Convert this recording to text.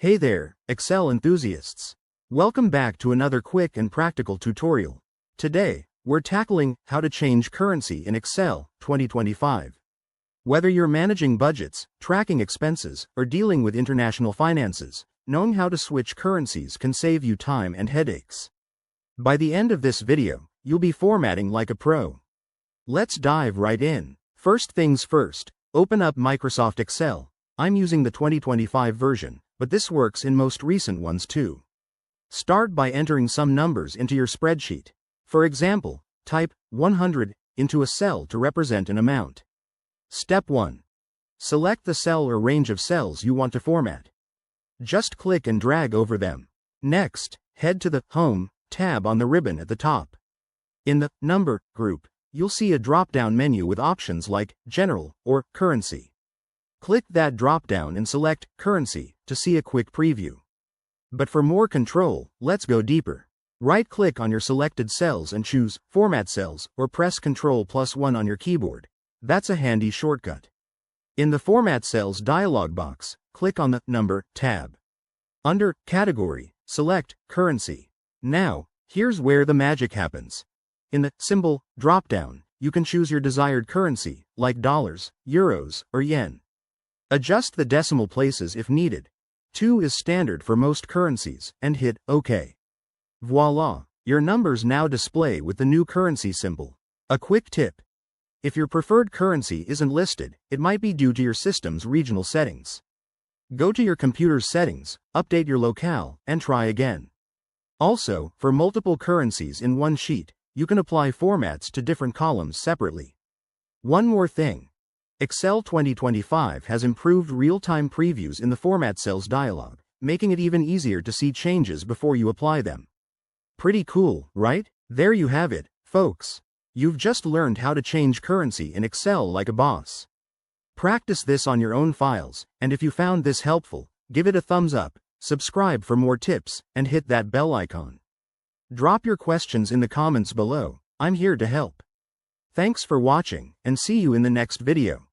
Hey there, Excel enthusiasts. Welcome back to another quick and practical tutorial. Today, we're tackling how to change currency in Excel 2025. Whether you're managing budgets, tracking expenses, or dealing with international finances, knowing how to switch currencies can save you time and headaches. By the end of this video, you'll be formatting like a pro. Let's dive right in. First things first, open up Microsoft Excel. I'm using the 2025 version, but this works in most recent ones too. Start by entering some numbers into your spreadsheet. For example, type 100 into a cell to represent an amount. Step 1. Select the cell or range of cells you want to format. Just click and drag over them. Next, head to the Home tab on the ribbon at the top. In the Number group, you'll see a drop-down menu with options like General or Currency. Click that drop-down and select Currency to see a quick preview. But for more control, let's go deeper. Right-click on your selected cells and choose Format Cells or press Ctrl+1 on your keyboard. That's a handy shortcut. In the Format Cells dialog box, click on the Number tab. Under Category, select Currency. Now, here's where the magic happens. In the Symbol drop-down, you can choose your desired currency, like dollars, euros, or yen. Adjust the decimal places if needed. 2 is standard for most currencies, and hit OK. Voila! Your numbers now display with the new currency symbol. A quick tip. If your preferred currency isn't listed, it might be due to your system's regional settings. Go to your computer's settings, update your locale, and try again. Also, for multiple currencies in one sheet, you can apply formats to different columns separately. One more thing. Excel 2025 has improved real-time previews in the Format Cells dialog, making it even easier to see changes before you apply them. Pretty cool, right? There you have it, folks. You've just learned how to change currency in Excel like a boss. Practice this on your own files, and if you found this helpful, give it a thumbs up, subscribe for more tips, and hit that bell icon. Drop your questions in the comments below. I'm here to help. Thanks for watching, and see you in the next video.